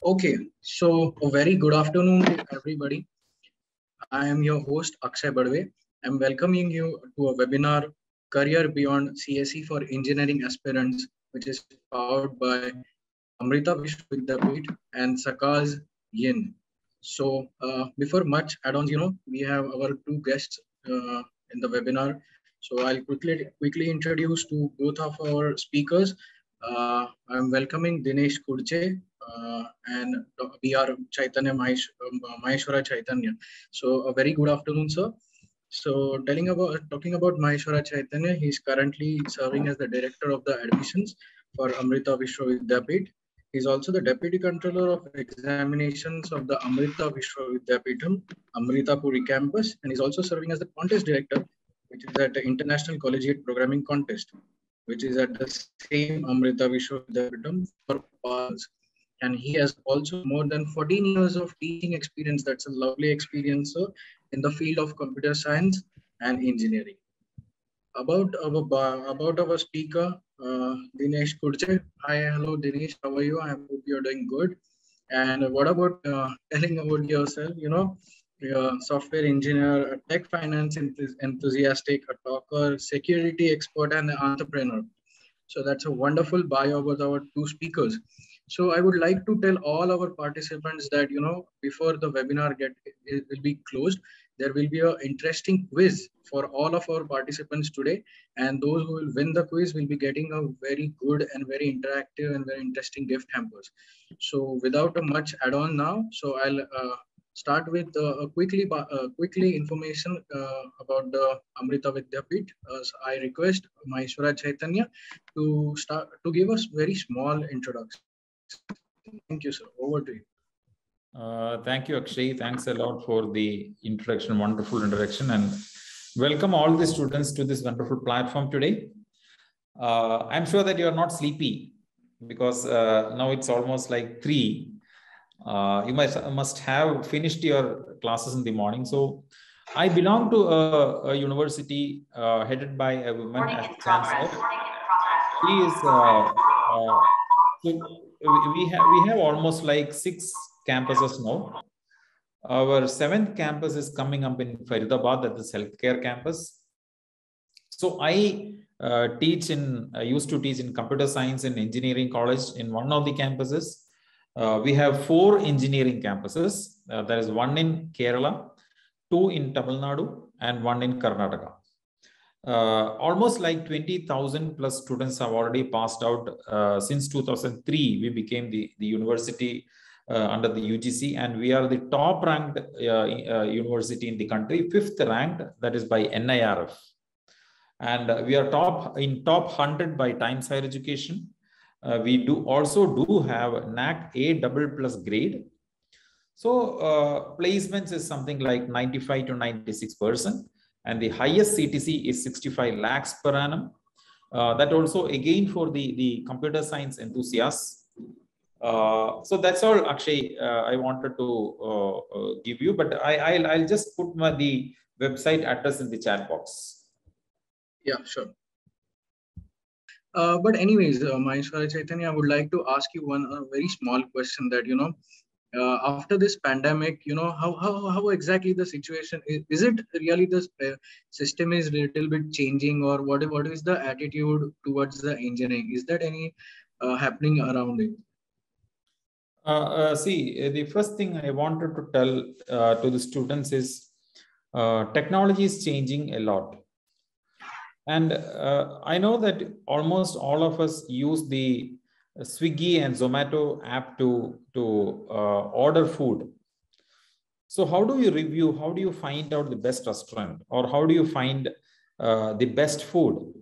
Okay, so a very good afternoon to everybody. I am your host Akshay Badwe. I'm welcoming you to a webinar, Career Beyond CSE for Engineering Aspirants, which is powered by Amrita Vishwa Vidyapeeth and Sakaz Yin. So before much add-ons, we have our two guests in the webinar. So I'll quickly introduce to both of our speakers. I'm welcoming Dinesh Kurche and BR Chaitanya Maheshwara Chaitanya. So a very good afternoon, sir. So talking about Maheshwara Chaitanya, he's currently serving as the director of the admissions for Amrita Vishwa Vidyapeeth. He's also the Deputy Controller of Examinations of the Amrita Vishwa Vidyapeetham, Amrita Puri campus, and he's also serving as the Contest Director, which is at the International Collegiate Programming Contest, which is at the same Amrita Vishwa Vidyapeetham for PALS. And he has also more than 14 years of teaching experience. That's a lovely experience, sir, in the field of computer science and engineering. About our speaker, Dinesh Kurche. Hi, hello Dinesh, how are you? I hope you're doing good. And what about telling about yourself? You're a software engineer, a tech finance enthusiastic, a talker, security expert, and an entrepreneur. So that's a wonderful bio about our two speakers. So I would like to tell all our participants that, before the webinar will be closed, there will be an interesting quiz for all of our participants today. And those who will win the quiz will be getting a very good and very interactive and very interesting gift hampers. So without a much add-on now, so I'll start with quickly information about the Amrita Vidyapeeth. I request Maheshwara Chaitanya to give us very small introduction. Thank you, sir. Over to you. Thank you, Akshay. Thanks a lot for the introduction, wonderful introduction, and welcome all the students to this wonderful platform today. I'm sure that you are not sleepy because now it's almost like 3. You must have finished your classes in the morning. So I belong to a university headed by a woman as chancellor. She is we have almost like 6 campuses now. Our 7th campus is coming up in Faridabad, that is healthcare campus. So I used to teach in computer science and engineering college in one of the campuses. We have 4 engineering campuses. There is 1 in Kerala, 2 in Tamil Nadu, and 1 in Karnataka. Almost like 20,000 plus students have already passed out. Since 2003, we became the university under the UGC, and we are the top ranked university in the country, 5th ranked, that is by NIRF. And we are top 100 by Times Higher Education. We also do have NAC A++ grade. So placements is something like 95 to 96%. And the highest CTC is 65 lakhs per annum. That also again for the computer science enthusiasts. So that's all, Akshay, I wanted to give you, but I'll just put the website address in the chat box. Yeah, sure. But anyways, Maheshwara Chaitanya, I would like to ask you one very small question that, after this pandemic, how exactly the situation is it really the system is a little bit changing, or what is the attitude towards the engineering? Is that any happening around it? See, the first thing I wanted to tell to the students is technology is changing a lot. And I know that almost all of us use the Swiggy and Zomato app to order food. So how do you review? How do you find out the best restaurant, or how do you find the best food?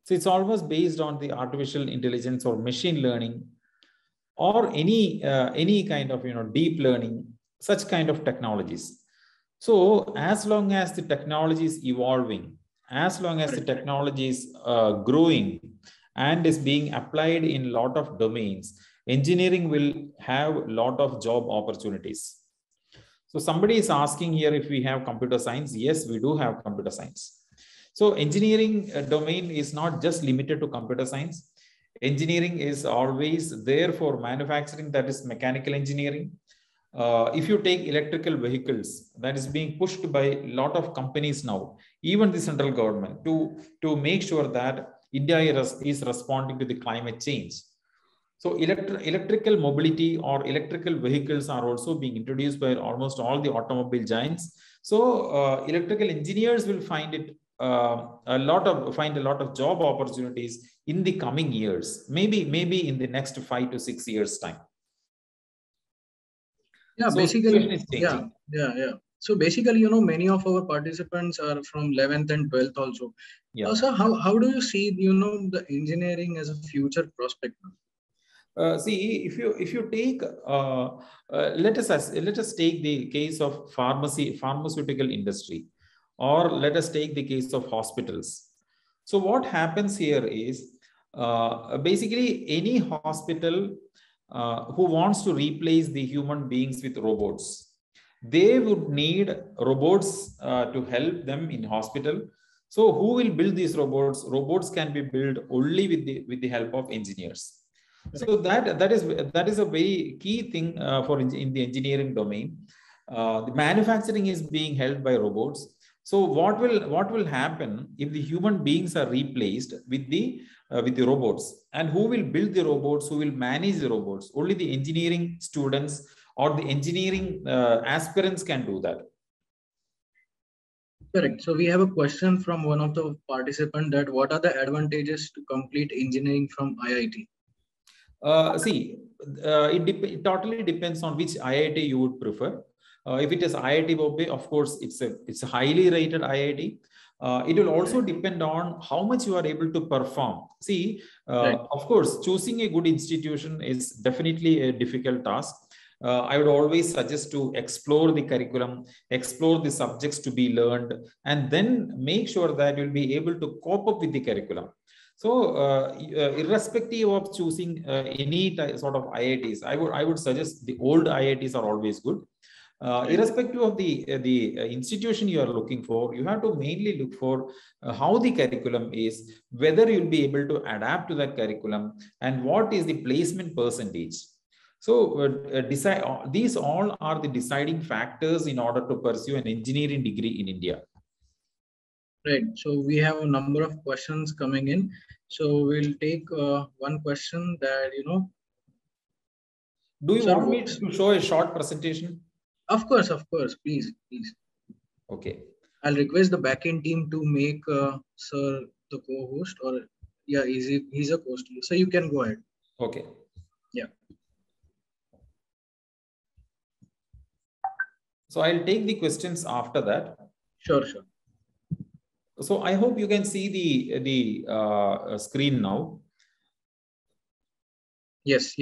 So it's almost based on the artificial intelligence or machine learning, or any kind of deep learning, such kind of technologies. So as long as the technology is evolving, as long as the technology is growing and is being applied in a lot of domains, engineering will have a lot of job opportunities. So somebody is asking here if we have computer science. Yes, we do have computer science. So engineering domain is not just limited to computer science. Engineering is always there for manufacturing, that is mechanical engineering. If you take electrical vehicles, that is being pushed by a lot of companies now, even the central government, to make sure that India is responding to the climate change. So electrical mobility or electrical vehicles are also being introduced by almost all the automobile giants. So electrical engineers will find a lot of job opportunities in the coming years, maybe in the next 5 to 6 years time. Yeah, So basically, yeah. So basically, many of our participants are from 11th and 12th also. Yeah. So how do you see, the engineering as a future prospect? See, if you take let us take the case of pharmaceutical industry, or let us take the case of hospitals. So what happens here is basically any hospital who wants to replace the human beings with robots, they would need robots to help them in hospital. So who will build these robots? Robots can be built only with the help of engineers. So that is a very key thing for in the engineering domain. The manufacturing is being held by robots. So what will happen if the human beings are replaced with the robots? And who will build the robots? Who will manage the robots? Only the engineering students or the engineering aspirants can do that. Correct. So we have a question from one of the participants that what are the advantages to complete engineering from IIT? See, it totally depends on which IIT you would prefer. If it is IIT Bombay, of course, it's a highly rated IIT. It will also depend on how much you are able to perform. See, of course, choosing a good institution is definitely a difficult task. I would always suggest to explore the curriculum, explore the subjects to be learned, and then make sure that you'll be able to cope up with the curriculum. So, irrespective of choosing any sort of IITs, I would suggest the old IITs are always good. Irrespective of the institution you are looking for, you have to mainly look for how the curriculum is, whether you'll be able to adapt to that curriculum, and what is the placement percentage. So these all are the deciding factors in order to pursue an engineering degree in India. Right. So we have a number of questions coming in. So we'll take one question that, Do you want me to show a short presentation? Of course, please. Okay. I'll request the backend team to make Sir the co-host, or yeah, he's a host. So you can go ahead. Okay. Yeah. So I'll take the questions after that. Sure. So I hope you can see the screen now. Yes.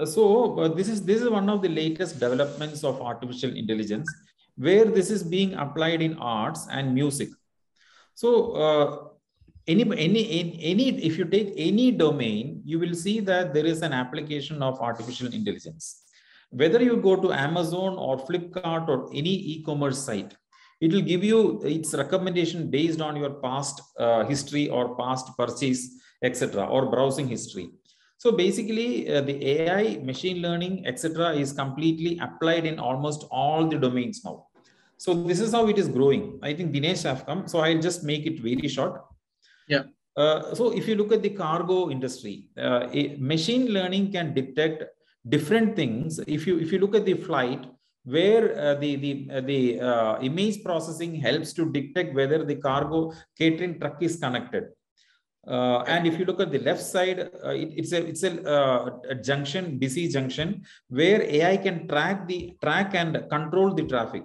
So this is one of the latest developments of artificial intelligence, where this is being applied in arts and music. So if you take any domain, you will see that there is an application of artificial intelligence. Whether you go to Amazon or Flipkart or any e-commerce site, it will give you its recommendation based on your past history or past purchase, etc., or browsing history. So basically, the AI, machine learning, etc., is completely applied in almost all the domains now. So this is how it is growing. I think Dinesh have come, so I'll just make it very short. Yeah. So if you look at the cargo industry, machine learning can detect different things. If you look at the flight, where the image processing helps to detect whether the cargo catering truck is connected. And if you look at the left side, it's a junction, busy junction, where AI can track and control the traffic.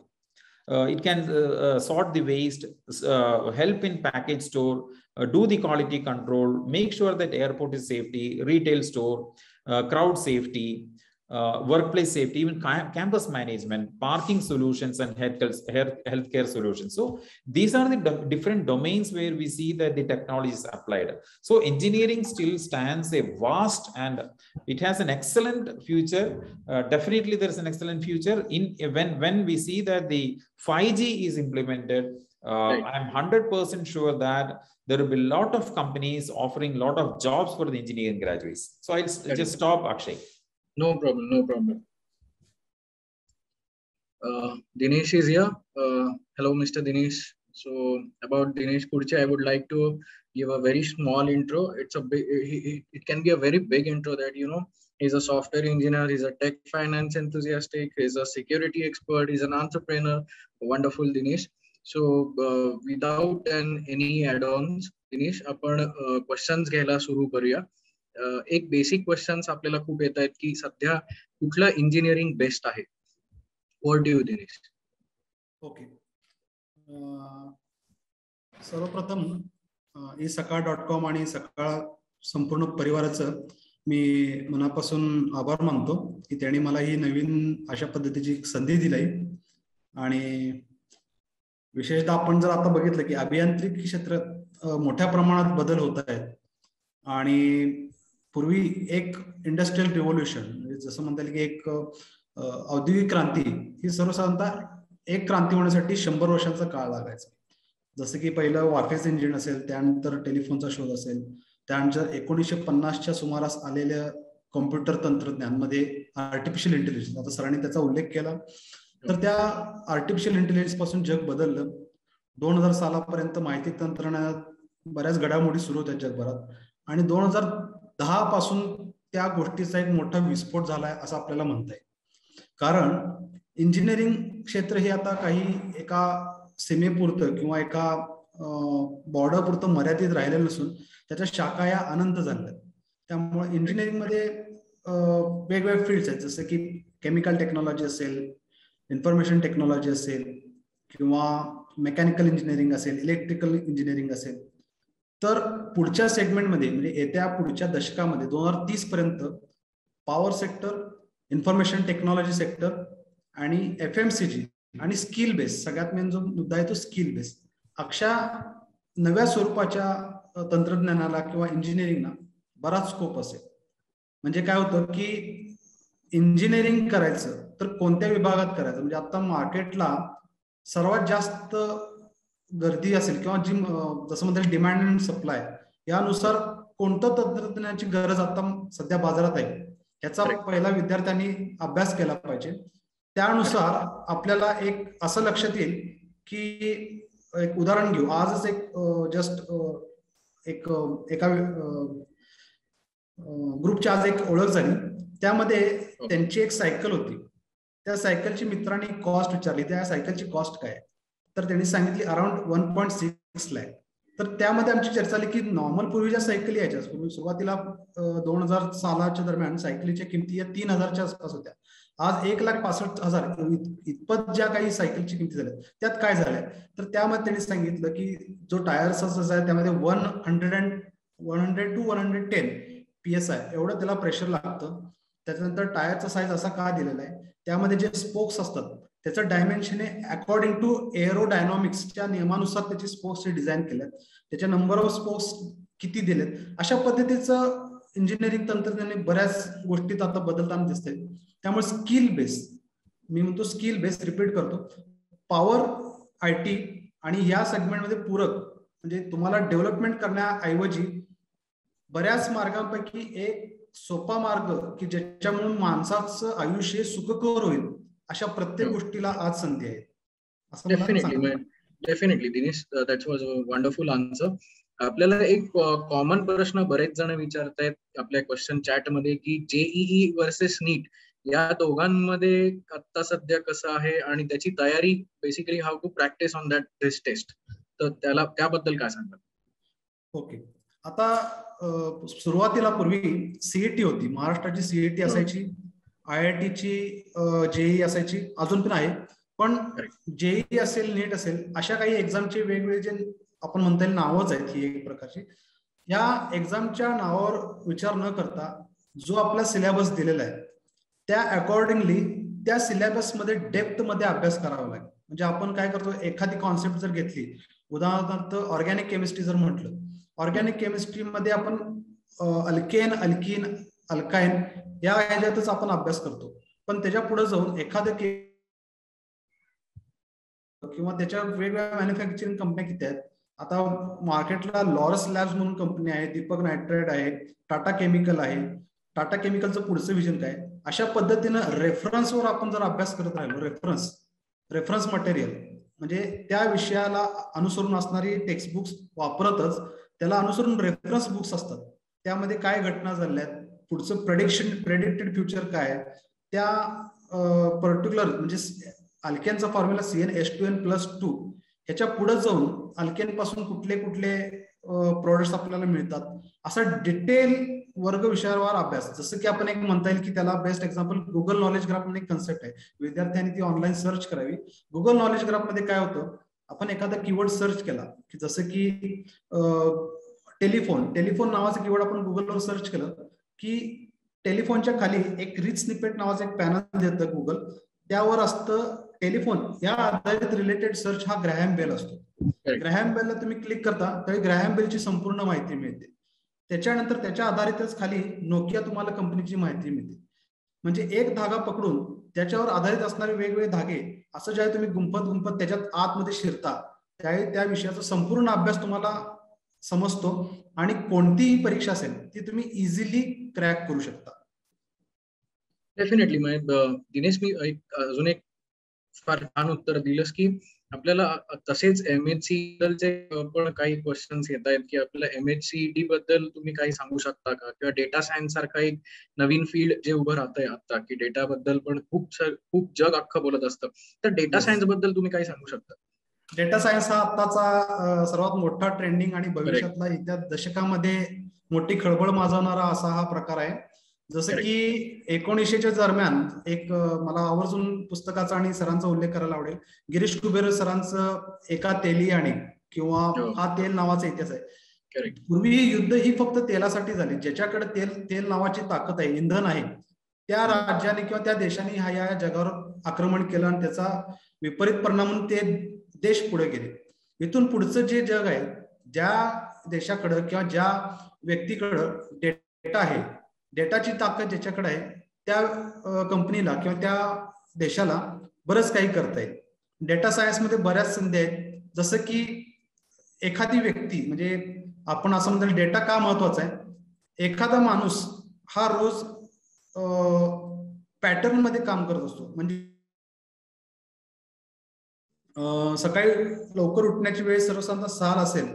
It can sort the waste, help in package store, do the quality control, make sure that airport is safety, retail store, crowd safety, workplace safety, even campus management, parking solutions, and healthcare solutions. So these are the different domains where we see that the technology is applied. So engineering still stands a vast, and it has an excellent future. Definitely there is an excellent future when we see that the 5G is implemented. Right. I'm 100% sure that there will be a lot of companies offering a lot of jobs for the engineering graduates. So I'll just stop, Akshay. No problem, no problem. Dinesh is here. Hello, Mr. Dinesh. So about Dinesh Kurche, I would like to give a very small intro. It's a big, it can be a very big intro that, you know, he's a software engineer, he's a tech finance enthusiastic, he's a security expert, he's an entrepreneur. Wonderful, Dinesh. So without any add-ons, Dinesh, आपण questions घ्यायला सुरू करूया. एक basic questions आपल्याला खूप येत आहेत की सध्या कुठला इंजिनिअरिंग बेस्ट आहे. What do you think? Okay, सर्वप्रथम isakal.com आणि सकाळ संपूर्ण परिवाराचं मी मनापासून आभार मानतो की त्यांनी मला ही नवीन अशा पद्धतीची संधी दिली. आणि विशेषतः आपण जर आता बघितलं की अभियांत्रिकी क्षेत्रात मोठ्या प्रमाणात बदल होत आहेत आणि पूर्वी एक इंडस्ट्रियल रिव्होल्यूशन जसं म्हणता येईल की एक औद्योगिक क्रांती ही सर्वसाधारणतः एक क्रांती होण्यासाठी 100 वर्षांचा काळ लागायचा. जसं की पहिलं वाफेस इंजिन असेल, त्यानंतर टेलिफोनचा शोध असेल, त्यानंतर 1950च्या सुमारास आलेल्या कॉम्प्युटर तंत्रज्ञानमध्ये आर्टिफिशियल इंटेलिजन्स, आता सरांनी त्याचा उल्लेख केला, तर त्या आर्टिफिशियल इंटेलिजन्स पासून जग बदललं. 2000 सालापर्यंत माहिती तंत्रज्ञानात बऱ्याच घडामोडी सुरू होत्या जगभरात आणि 2010 पासून त्या गोष्टीचा एक मोठा विस्फोट झालाय असं आपल्याला म्हणता येईल. कारण इंजिनिअरिंग क्षेत्र हे आता काही एका सीमेपुरतं किंवा एका बॉर्डर पुरतं मर्यादित राहिलेलं नसून त्याच्या शाखा या अनंत झाल्या. त्यामुळे इंजिनिअरिंग मध्ये वेगवेगळे फील्ड्स आहेत, जसं की केमिकल टेक्नॉलॉजी असेल, इन्फॉर्मेशन टेक्नॉलॉजी असेल किंवा मेकॅनिकल इंजिनिअरिंग असेल, इलेक्ट्रिकल इंजिनिअरिंग असेल. तर पुढच्या सेगमेंटमध्ये म्हणजे येत्या पुढच्या दशकामध्ये 2030 पर्यंत power sector, information technology sector आणि FMCG आणि स्किल बेस, सगळ्यात मेन जो मुद्दा आहे तो स्किल बेस, अशा नव्या स्वरूपाच्या तंत्रज्ञानाला किंवा इंजिनिअरिंगला बराच स्कोप असेल. म्हणजे काय होतं की इंजिनिअरिंग करायचं तर कोणत्या विभागात करायचं, म्हणजे आता मार्केटला सर्वात जास्त गर्दी असेल किंवा जी जसं म्हणतात डिमांड अँड सप्लाय यानुसार कोणतं तंत्रज्ञानाची गरज आता सध्या बाजारात आहे याचा पहिला विद्यार्थ्यांनी अभ्यास केला पाहिजे. त्यानुसार आपल्याला एक असं लक्षात येईल की एक उदाहरण घेऊ. आजच एक जस्ट एका ग्रुपची आज एक ओळख झाली. त्यामध्ये त्यांची एक सायकल होती. त्या सायकलची मित्रांनी कॉस्ट विचारली, त्या सायकलची कॉस्ट काय, तर त्यांनी सांगितली अराउंड 1.6 लाख. तर त्यामध्ये आमची चर्चा झाली की नॉर्मल पूर्वीच्या सायकली यायच्या पूर्वी सुरुवातीला 2000 सालाच्या दरम्यान सायकलीच्या किमती या 3000च्या आसपास होत्या. आज 1,65,000 इतपत ज्या काही सायकलची किमती झाल्या त्यात काय झालंय, तर त्यामध्ये त्यांनी सांगितलं की जो टायरचा आहे त्यामध्ये 100 to 110 PSI एवढं त्याला प्रेशर लागतं. त्याच्यानंतर टायरचा साईज असा का दिलेला आहे, त्यामध्ये जे स्पोक्स असतात त्याचं डायमेन्शन हे अकॉर्डिंग टू एरोडायनॉमिक्सच्या नियमानुसार त्याचे स्पोक्स डिझाईन केलेत, त्याच्या नंबर ऑफ स्पोक्स किती दिलेत. अशा पद्धतीचं इंजिनिअरिंग तंत्रज्ञानाने बऱ्याच गोष्टीत आता बदलताना दिसते. त्यामुळे स्किल बेस, मी म्हणतो स्किल बेस, रिपीट करतो, पॉवर, IT आणि या सेगमेंटमध्ये पूरक म्हणजे तुम्हाला डेव्हलपमेंट करण्याऐवजी बऱ्याच मार्गांपैकी एक सोपा मार्ग की ज्याच्यामुळे माणसाचं आयुष्य सुखकर होईल अशा प्रत्येक गोष्टीला आज संधी आहे. Definitely Dinesh, that was a wonderful answer. आपल्याला एक कॉमन प्रश्न बरेच जण विचारतायत आपल्या क्वेश्चन चॅट मध्ये की JEE वर्सेस नीट या दोघांमध्ये आता सध्या कसं आहे आणि त्याची तयारी, basically how to practise on that this test, तर त्याबद्दल काय सांगतात? ओके, आता सुरुवातीला पूर्वी CET होती, महाराष्ट्राची CET असायची, IITची JEE असायची, अजून पण आहे. पण JEE असेल, नीट असेल, अशा काही एक्झामचे वेगवेगळे जे आपण म्हणता येईल नावच आहेत ही एक प्रकारची. या एक्झामच्या नावावर विचार न करता जो आपला सिलेबस दिलेला आहे त्या अकॉर्डिंगली त्या सिलेबस मध्ये डेप्थ मध्ये अभ्यास करावा लागेल. म्हणजे आपण काय करतो, एखादी कॉन्सेप्ट जर घेतली, उदाहरणार्थ ऑर्गॅनिक केमिस्ट्री जर म्हटलं, ऑर्गॅनिक केमिस्ट्रीमध्ये आपण अल्केन, अल्कीन, अल्काइन या ह्याच्यातच आपण अभ्यास करतो. पण त्याच्या पुढे जाऊन एखादं किंवा त्याच्या वेगवेगळ्या मॅन्युफॅक्चरिंग कंपन्या किती आहेत. आता मार्केटला लॉरस लॅब्स म्हणून कंपनी आहे, दीपक नायट्राइड आहे, टाटा केमिकल आहे. टाटा केमिकलचं पुढचं विजन काय. अशा पद्धतीनं रेफरन्सवर आपण जर अभ्यास करत राहिलो, रेफरन्स मटेरियल म्हणजे त्या विषयाला अनुसरून असणारी टेक्स्ट बुक्स वापरतच त्याला अनुसरून रेफरन्स बुक्स असतात. त्यामध्ये काय घटना झाल्यात, पुढचं प्रेडिक्टेड फ्युचर काय, त्या पर्टिक्युलर म्हणजे अल्केनचा फॉर्म्युला CnH2n+2 ह्याच्या पुढे जाऊन अल्केन पासून कुठले कुठले प्रोडक्ट्स आपल्याला मिळतात, असा डिटेल वर्ग विषयावर अभ्यास. जसं की आपण एक म्हणता येईल की त्याला best example Google knowledge graph म्हणून एक कन्सेप्ट आहे. विद्यार्थ्यांनी ती ऑनलाईन सर्च करावी. गुगल नॉलेज ग्राफ मध्ये काय होतं, आपण एखादा कीवर्ड सर्च केला की जसं की टेलिफोन नावाचं कीवर्ड आपण गुगलवर सर्च केलं की टेलिफोनच्या खाली एक रिच स्निपेट नावाचं एक पॅनल देतं गुगल, त्यावर असतं टेलिफोन या आधारित रिलेटेड सर्च हा ग्रॅहम बेल असतो. ग्रॅहम बेलला तुम्ही क्लिक करता तरी ग्रॅहम बेलची संपूर्ण माहिती मिळते. त्याच्यानंतर त्याच्या आधारितच खाली नोकिया तुम्हाला कंपनीची माहिती मिळते. म्हणजे एक धागा पकडून त्याच्यावर आधारित असणारे वेगवेगळे धागे असं ज्यावेळी तुम्ही गुंफत त्याच्यात आतमध्ये शिरता त्यावेळी त्या विषयाचा संपूर्ण अभ्यास तुम्हाला समजतो आणि कोणतीही परीक्षा असेल ती तुम्ही इझिली क्रॅक करू शकता. डेफिनेटली. दिनेश, मी अजून एक फार छान उत्तर दिलंस की आपल्याला तसेच MHC पण काही क्वेश्चन्स येत आहेत की आपल्याला MHCD बद्दल तुम्ही काही सांगू शकता का, किंवा डेटा सायन्स सारखा एक नवीन फील्ड जे उभं राहतंय आता की डेटा बद्दल पण खूप जग अख्खं बोलत असतं, तर डेटा सायन्स बद्दल तुम्ही काही सांगू शकता. डेटा सायन्स हा आताचा सर्वात मोठा ट्रेंडिंग आणि भविष्यातला येत्या दशकामध्ये मोठी खळबळ माजवणारा असा हा प्रकार आहे. जसं की 1900च्या दरम्यान एक मला आवर्जून पुस्तकाचा आणि सरांचा उल्लेख करायला आवडेल. गिरीश कुबेर सरांचं एका तेली आणि किंवा हा तेल नावाचा इतिहास आहे. पूर्वी ही युद्ध ही फक्त तेलासाठी झाली. ज्याच्याकडे तेल नावाची ताकद आहे, इंधन आहे, त्या राज्याने किंवा त्या देशाने या जगावर आक्रमण केलं आणि त्याचा विपरीत परिणाम म्हणून ते देश पुढे गेले. इथून पुढचं जे जग आहे, ज्या देशाकडं किंवा ज्या व्यक्तीकडं डेटा आहे, डेटाची ताकद ज्याच्याकडे आहे त्या कंपनीला किंवा त्या देशाला बरंच काही करता येईल. डेटा सायन्स मध्ये बऱ्याच संधी आहेत. जसं की एखादी व्यक्ती म्हणजे आपण असं म्हणतो डेटा का महत्वाचा आहे. एखादा माणूस हा रोज पॅटर्न मध्ये काम करत असतो. म्हणजे सकाळी लवकर उठण्याची वेळ सर्वसाधारण 6 असेल,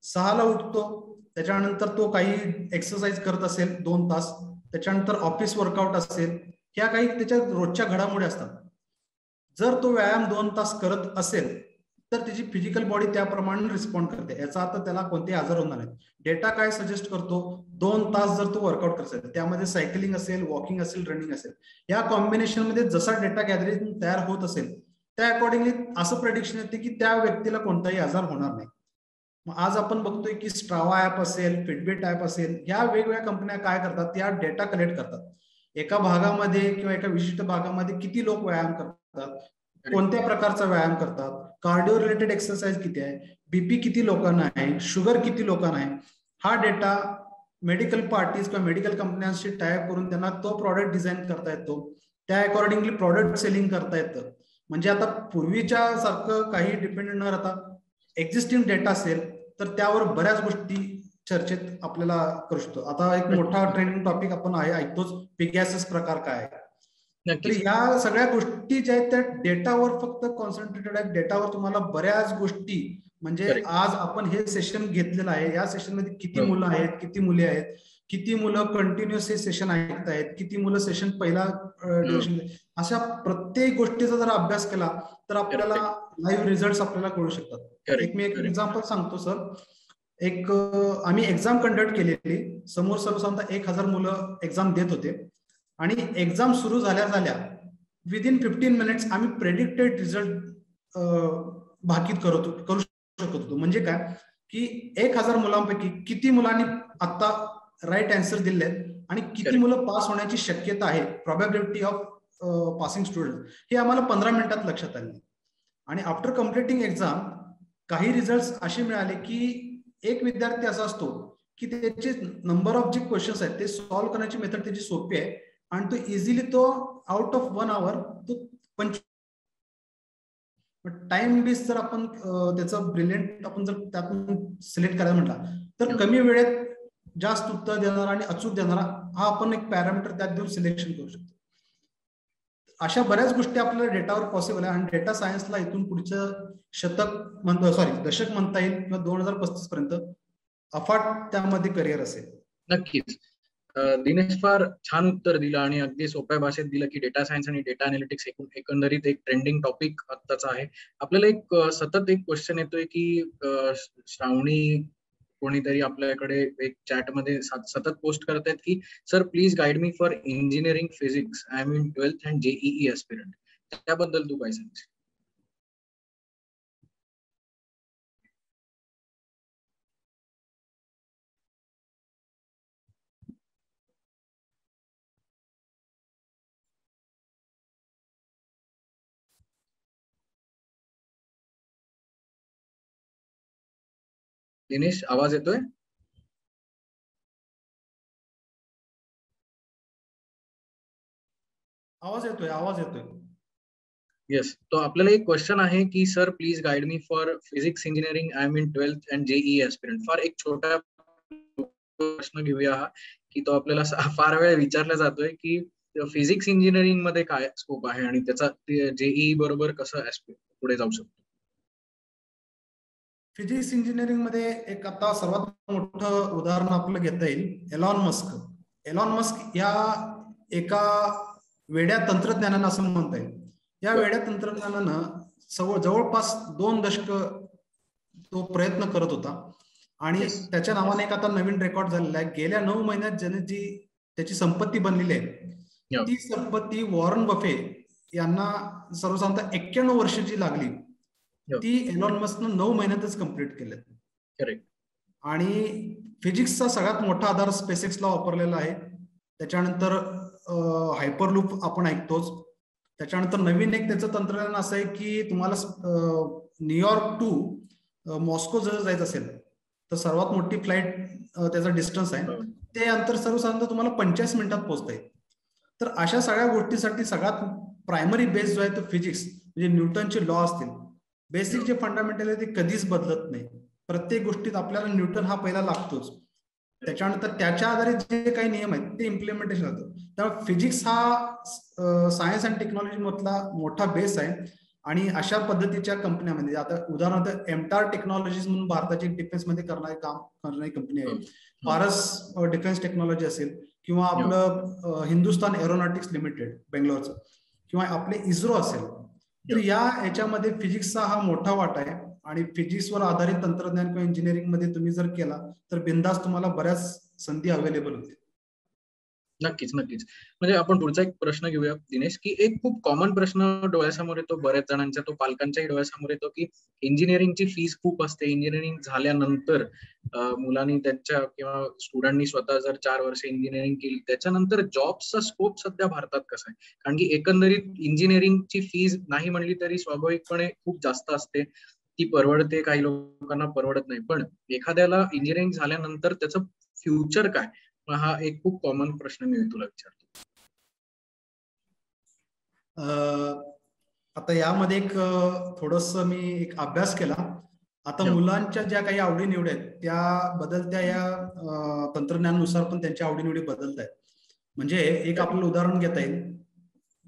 6ला उठतो, त्याच्यानंतर तो काही एक्सरसाइज करत असेल 2 तास, त्याच्यानंतर ऑफिस वर्कआउट असेल, ह्या काही त्याच्या रोजच्या घडामोडी असतात. जर तो व्यायाम 2 तास करत असेल तर त्याची फिजिकल बॉडी त्याप्रमाणे रिस्पॉन्ड करते. याचा अर्थ त्याला कोणतेही आजार होणार नाहीत. डेटा काय सजेस्ट करतो, 2 तास जर तो वर्कआउट करत असेल, त्यामध्ये सायकलिंग असेल, वॉकिंग असेल, रनिंग असेल, या कॉम्बिनेशन मध्ये जसा डेटा गॅदरिंग तयार होत असेल त्या अकॉर्डिंगली असं प्रेडिक्शन येते की त्या व्यक्तीला कोणताही आजार होणार नाही. आज आपण बघतोय की स्ट्रावा ऍप असेल, फिटबिट ऍप असेल, या वेगवेगळ्या कंपन्या काय करतात, त्या डेटा कलेक्ट करतात. एका भागामध्ये किंवा एका विशिष्ट भागामध्ये किती लोक व्यायाम करतात, कोणत्या प्रकारचा व्यायाम करतात, कार्डिओ रिलेटेड एक्सरसाइज किती आहे, बीपी किती लोकांना आहे, शुगर किती लोकांना आहे, हा डेटा मेडिकल पार्टीज किंवा मेडिकल कंपन्यांशी टायअप करून त्यांना तो प्रॉडक्ट डिझाईन करता येतो. त्या अकॉर्डिंगली प्रॉडक्ट सेलिंग करता येतं. म्हणजे आता पूर्वीच्या सारखं काही डिपेंडेंट न राहता एक्झिस्टिंग डेटा असेल तर त्यावर बऱ्याच गोष्टी चर्चेत आपल्याला करू शकतो. आता एक मोठा ट्रेंडिंग टॉपिक आपण ऐकतोच, पिगॅसस प्रकार काय आहे. तर ह्या सगळ्या गोष्टी ज्या आहेत त्या डेटावर फक्त कॉन्सन्ट्रेटेड आहेत. डेटावर तुम्हाला बऱ्याच गोष्टी म्हणजे आज आपण हे सेशन घेतलेलं आहे, या सेशन मध्ये किती मुलं आहेत, किती मुले आहेत, किती मुलं कंटिन्युअस हे सेशन ऐकत आहेत, किती मुलं सेशन पहिला ड्युरेशन, अशा प्रत्येक गोष्टीचा जर अभ्यास केला तर आपल्याला लाईव्ह रिझल्ट आपल्याला कळू शकतात. मी एक एक्झाम्पल सांगतो सर. आम्ही एक्झाम कंडक्ट केलेली, समोर सर्वसाधारण 1000 मुलं एक्झाम देत होते आणि एक्झाम सुरू झाल्या विदिन 15 मिनिट्स आम्ही प्रेडिक्टेड रिझल्ट भाकीत करू शकत होतो. म्हणजे काय की 1000 मुलांपैकी किती मुलांनी आता राईट आन्सर दिले आणि किती मुलं पास होण्याची शक्यता आहे, प्रोबॅबिलिटी ऑफ पासिंग स्टुडंट, हे आम्हाला 15 मिनिटात लक्षात आले. आणि आफ्टर कम्प्लिटिंग एक्झाम काही रिझल्ट असे मिळाले की एक विद्यार्थी असा असतो की त्याचे नंबर ऑफ जे क्वेश्चन्स आहेत ते सॉल्व्ह करण्याची मेथड त्याची सोपी आहे आणि तो इझिली तो आउट ऑफ 1 आवर तो टाइम बेस जर आपण त्याचं ब्रिलियंट आपण जर त्यातून सिलेक्ट करायला म्हटला तर कमी वेळेत जास्त उत्तर देणारा आणि अचूक देणारा हा आपण एक पॅरामीटर त्यात देऊन सिलेक्शन करू शकतो. अशा बऱ्याच गोष्टी आपल्याला डेटावर पॉसिबल आहे आणि डेटा सायन्सला इथून पुढचं दशक म्हणता येईल किंवा 2035 पर्यंत अफाट त्यामध्ये करिअर असेल. नक्कीच. दिनेश फार छान उत्तर दिलं आणि अगदी सोप्या भाषेत दिलं की डेटा सायन्स आणि डेटा अनालिटिक्स एकंदरीत एक ट्रेंडिंग टॉपिक आत्ताचा आहे. आपल्याला एक सतत एक क्वेश्चन येतोय की श्रावणी कोणीतरी आपल्याकडे एक चॅट मध्ये सतत पोस्ट करतायत की sir please guide me for engineering physics, I am in 12th and JEE aspirant. त्याबद्दल तू काय सांगशील? दिनेश, आवाज येतोय? आवाज येतोय. येस. तो आपल्याला एक क्वेश्चन आहे की sir please guide me for physics engineering, I am in 12th and JEE aspirant. फार एक छोटा प्रश्न घेऊया हा की तो आपल्याला फार वेळ विचारला जातोय की फिजिक्स इंजिनिअरिंग मध्ये काय स्कोप आहे आणि त्याचा JEE बरोबर कसं पुढे जाऊ शकतो. फिजिक्स इंजिनिअरिंग मध्ये एक आता सर्वात मोठं उदाहरण आपलं घेता येईल एलॉन मस्क या एका वेड्या तंत्रज्ञानानं असं म्हणता येईल. या वेड्या तंत्रज्ञानानं जवळपास 2 दशक तो प्रयत्न करत होता आणि त्याच्या नावाने एक आता नवीन रेकॉर्ड झालेला आहे. गेल्या 9 महिन्यात ज्याने जी त्याची संपत्ती बनलेली आहे ती संपत्ती वॉरन बफे यांना सर्वसाधारणतः 91 वर्षाची लागली. ती एलॉन मस्कनं 9 महिन्यातच कम्प्लीट केलं. करेक्ट. आणि फिजिक्सचा सगळ्यात मोठा आधार स्पेसएक्सला वापरलेला आहे. त्याच्यानंतर हायपरलूप आपण ऐकतोच. त्याच्यानंतर नवीन एक त्याचं तंत्रज्ञान असं आहे की तुम्हाला न्यूयॉर्क टू मॉस्को जर जायचं असेल तर सर्वात मोठी फ्लाईट त्याचा डिस्टन्स आहे ते अंतर सर्वसाधारणतः तुम्हाला 85 मिनिटात पोहोचता येईल. तर अशा सगळ्या गोष्टीसाठी सगळ्यात प्रायमरी बेस जो आहे तो फिजिक्स म्हणजे न्यूटनचे लॉ असतील, बेसिक जे फंडामेंटल आहे ते कधीच बदलत नाही. प्रत्येक गोष्टीत आपल्याला न्यूटन हा पहिला लागतोच. त्याच्यानंतर त्याच्या आधारित जे काही नियम आहेत ते इम्प्लिमेंटेशन होतं. त्यामुळे फिजिक्स हा सायन्स अँड टेक्नॉलॉजी मधला मोठा बेस आहे. आणि अशा पद्धतीच्या कंपन्यामध्ये आता उदाहरणार्थ एमटार टेक्नॉलॉजीज म्हणून भारताची डिफेन्स मध्ये काम करणारी कंपनी आहे. पारस डिफेन्स टेक्नॉलॉजी असेल किंवा आपलं हिंदुस्तान एरोनॉटिक्स लिमिटेड बेंगलोरचं किंवा आपले इस्रो असेल. तर याच्यामध्ये फिजिक्सचा हा मोठा वाटा आहे आणि फिजिक्सवर आधारित तंत्रज्ञान किंवा इंजिनिअरिंग मध्ये तुम्ही जर केला तर बिनधास्त तुम्हाला बऱ्याच संधी अवेलेबल होतील. नक्कीच. म्हणजे आपण पुढचा एक प्रश्न घेऊया दिनेश की एक खूप कॉमन प्रश्न डोळ्यासमोर येतो बऱ्याच जणांच्या, तो पालकांच्याही डोळ्यासमोर येतो की इंजिनिअरिंगची फीस खूप असते. इंजिनिअरिंग झाल्यानंतर मुलांनी त्यांच्या किंवा स्टुडंटनी स्वतः जर 4 वर्ष इंजिनिअरिंग केली त्याच्यानंतर जॉबचा स्कोप सध्या भारतात कसा आहे? कारण की एकंदरीत इंजिनिअरिंगची फीस नाही म्हणली तरी स्वाभाविकपणे खूप जास्त असते. ती परवडते, काही लोकांना परवडत नाही. पण एखाद्याला इंजिनिअरिंग झाल्यानंतर त्याचं फ्युचर काय? हा एक खूप कॉमन प्रश्न मी तुला विचारतो. आता यामध्ये एक थोडस मी एक अभ्यास केला. आता मुलांच्या ज्या काही आवडीनिवडी आहेत त्या बदलत्या या तंत्रज्ञानानुसार पण त्यांच्या आवडीनिवडी बदलत आहेत. म्हणजे एक आपलं उदाहरण घेता येईल.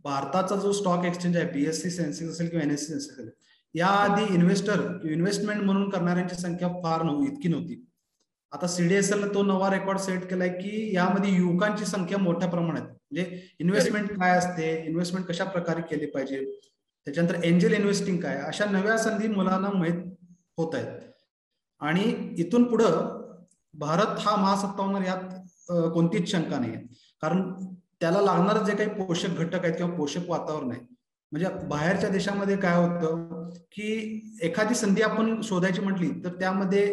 भारताचा जो स्टॉक एक्सचेंज आहे BSE सेन्सेक्स असेल किंवा NSE सेन्सेक्स असेल, याआधी इन्व्हेस्टमेंट म्हणून करणाऱ्यांची संख्या फार इतकी नव्हती. आता CDSL तो नवा रेकॉर्ड सेट केलाय की यामध्ये युवकांची संख्या मोठ्या प्रमाणात, म्हणजे इन्व्हेस्टमेंट काय असते, इन्व्हेस्टमेंट कशा प्रकारे केली पाहिजे, त्याच्यानंतर एंजल इन्व्हेस्टिंग काय, अशा नव्या संधी मुलांना माहीत होत आहेत. आणि इथून पुढं भारत हा महासत्ता होणार यात कोणतीच शंका नाही. कारण त्याला लागणारे जे काही पोषक घटक आहेत किंवा पोषक वातावरण आहे, म्हणजे बाहेरच्या देशामध्ये काय होतं की एखादी संधी आपण शोधायची म्हटली तर त्यामध्ये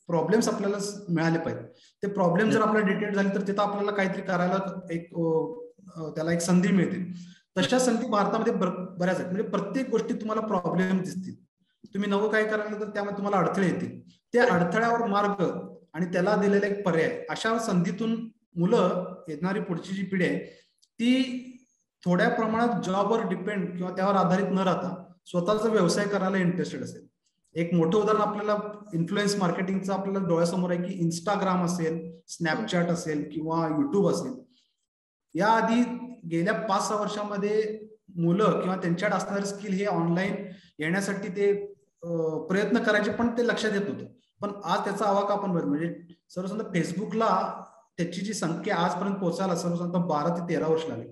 प्रॉब्लेम्स आपल्याला मिळाले पाहिजे. ते प्रॉब्लेम जर आपल्याला डिटेक्ट झाले तर तिथं आपल्याला काहीतरी करायला त्याला एक संधी मिळते. तशा संधी भारतामध्ये बऱ्याच आहेत. म्हणजे प्रत्येक गोष्टीत तुम्हाला प्रॉब्लेम दिसतील. तुम्ही नवं काय करायला तर त्यामध्ये तुम्हाला अडथळे येतील. त्या अडथळ्यावर मार्ग आणि त्याला दिलेला एक पर्याय, अशा संधीतून मुलं येणारी पुढची जी पिढी आहे ती थोड्या प्रमाणात जॉबवर डिपेंड किंवा त्यावर आधारित न राहता स्वतःचा व्यवसाय करायला इंटरेस्टेड असेल. एक मोठं उदाहरण आपल्याला इन्फ्लुएन्स मार्केटिंगचं आपल्याला डोळ्यासमोर आहे की इंस्टाग्राम असेल, स्नॅपचॅट असेल किंवा युट्यूब असेल. याआधी गेल्या 5-6 वर्षामध्ये मुलं किंवा त्यांच्याकडे असणारे स्किल हे ऑनलाईन येण्यासाठी ते प्रयत्न करायचे, पण ते लक्षात येत नव्हतं. पण आज त्याचा आवाका आपण म्हणजे सर्वसाधारण फेसबुकला त्याची जी संख्या आजपर्यंत पोहोचायला सर्वसाधारण 12 ते 13 वर्ष लागली.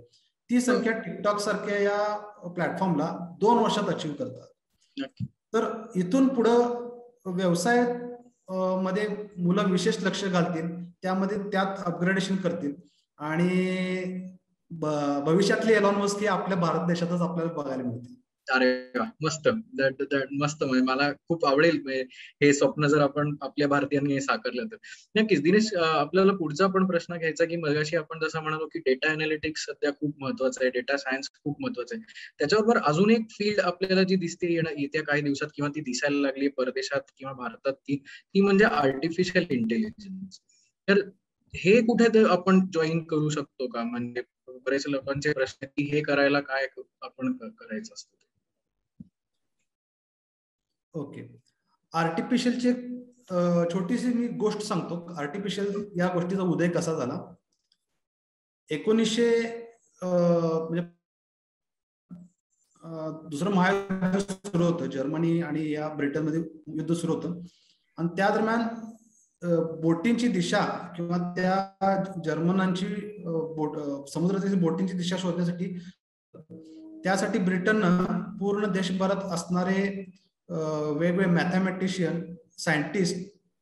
ती संख्या टिकटॉक सारख्या या प्लॅटफॉर्मला 2 वर्षात अचीव्ह करतात. तर इथून पुढं व्यवसाय मध्ये मुलं विशेष लक्ष घालतील, त्यामध्ये त्यात अपग्रेडेशन करतील आणि भविष्यातले एलॉन मस्क हे आपल्या भारत देशातच आपल्याला बघायला मिळतील. अरे मस्त, मस्त. म्हणजे मला खूप आवडेल हे स्वप्न जर आपण आपल्या भारतीयांनी साकारलं तर. नक्कीच दिनेश, आपल्याला पुढचा पण प्रश्न घ्यायचा की मगाशी आपण जसं म्हणालो की डेटा अनालिटिक्स सध्या खूप महत्वाचं आहे, डेटा सायन्स खूप महत्वाचं आहे. त्याच्याबरोबर अजून एक फील्ड आपल्याला जी दिसते येत्या काही दिवसात किंवा ती दिसायला लागली परदेशात किंवा भारतात, ती म्हणजे आर्टिफिशियल इंटेलिजन्स. तर हे कुठे आपण जॉईन करू शकतो का? म्हणजे बरेच लोकांचे प्रश्न की हे करायला काय आपण करायचं असतं. ओके, आर्टिफिशियलची छोटीशी मी गोष्ट सांगतो. आर्टिफिशियल या गोष्टीचा उदय कसा झाला. 1900 म्हणजे दुसरं महायुद्ध सुरू होतं, जर्मनी आणि या ब्रिटनमध्ये युद्ध सुरू होतं, आणि त्या दरम्यान बोटींची दिशा किंवा त्या जर्मनांची समुद्रातील बोटींची दिशा शोधण्यासाठी त्यासाठी ब्रिटननं पूर्ण देशभरात असणारे वेगवेगळे मॅथमॅटिशियन, सायंटिस्ट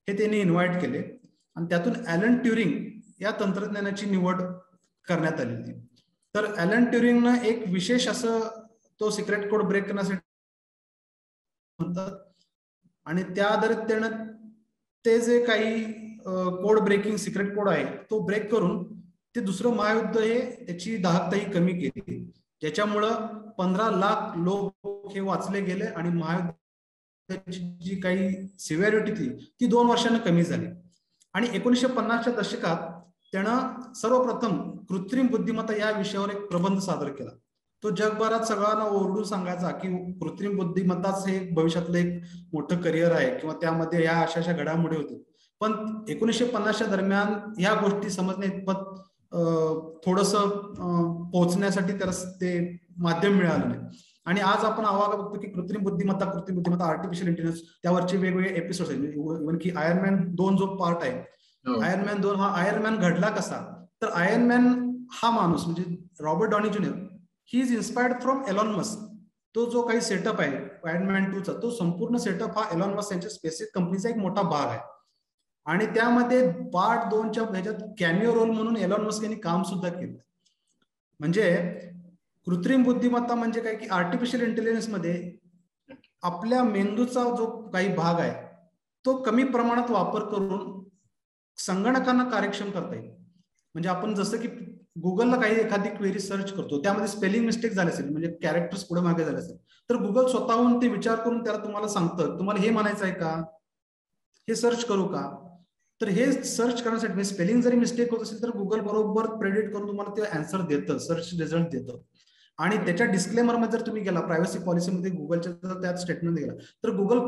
हे त्यांनी इन्व्हाइट केले, आणि त्यातून ॲलन ट्युरिंग या तंत्रज्ञानाची निवड करण्यात आलेली. तर ॲलन ट्युरिंगनं एक विशेष असं तो सिक्रेट कोड ब्रेक करण्यासाठी म्हणतात, आणि त्या आधारित त्यानं ते जे काही कोड ब्रेकिंग सिक्रेट कोड आहे तो ब्रेक करून ते दुसरं महायुद्ध हे त्याची दाहकताही कमी केली, ज्याच्यामुळं 15 लाख लोक हे वाचले गेले आणि महायुद्धाची जी काही सिव्हिरिटी ती 2 वर्षांनी कमी झाली. आणि 1950च्या दशकात त्यानं सर्वप्रथम कृत्रिम बुद्धिमत्ता या विषयावर एक प्रबंध सादर केला. तो जगभरात सगळ्यांना ओरडून सांगायचा की कृत्रिम बुद्धिमत्ताच हे भविष्यातलं एक मोठं करिअर आहे किंवा त्यामध्ये या अशा घडामोडी होतील. पण 1950च्या दरम्यान ह्या गोष्टी समजण्या इतपत थोडंसं पोहोचण्यासाठी त्याला ते माध्यम मिळालं नाही. आणि आज आपण आवाज बघतो की कृत्रिम बुद्धिमत्ता आर्टिफिशियल इंटेलिजन्स त्यावरचे वेगवेगळे एपिसोड आहेत. इव्हन की आयर्न मॅन 2 जो पार्ट आहे, आयर्न मॅन 2 हा आयर्न मॅन घडला कसा, तर आयर्न मॅन हा माणूस म्हणजे Robert Downey junior he is inspired from Elon Musk. तो जो काही सेटअप आहे आयर्न मॅन 2 चा, तो संपूर्ण सेटअप हा एलॉन मस्क यांच्या स्पेसएक्स कंपनीचा एक मोठा भाग आहे. आणि त्यामध्ये पार्ट 2च्या ह्याच्यात कॅमिओ रोल म्हणून एलॉन मस्क यांनी काम सुद्धा केलं. म्हणजे कृत्रिम बुद्धिमत्ता म्हणजे काय की आर्टिफिशियल इंटेलिजन्स मध्ये आपल्या मेंदूचा जो काही भाग आहे तो कमी प्रमाणात वापर करून संगणकांना कार्यक्षम करता येईल. म्हणजे आपण जसं की गुगलला काही एखादी क्वेरी सर्च करतो, त्यामध्ये स्पेलिंग मिस्टेक झाले असेल, म्हणजे कॅरेक्टर्स पुढे मागे झाले असेल, तर गुगल स्वतःहून ते विचार करून त्याला तुम्हाला सांगतं तुम्हाला हे म्हणायचं आहे का, हे सर्च करू का. तर हे सर्च करण्यासाठी स्पेलिंग जरी मिस्टेक होत असेल तर गुगल बरोबर प्रेडिक्ट करून तुम्हाला ते आन्सर देतं, सर्च रिझल्ट देतं. आणि त्याच्या डिस्क्लेमर मध्ये जर तुम्ही गेला प्रायव्हसी पॉलिसीमध्ये गुगलच्या जर त्यात स्टेटमेंट गेला तर गुगल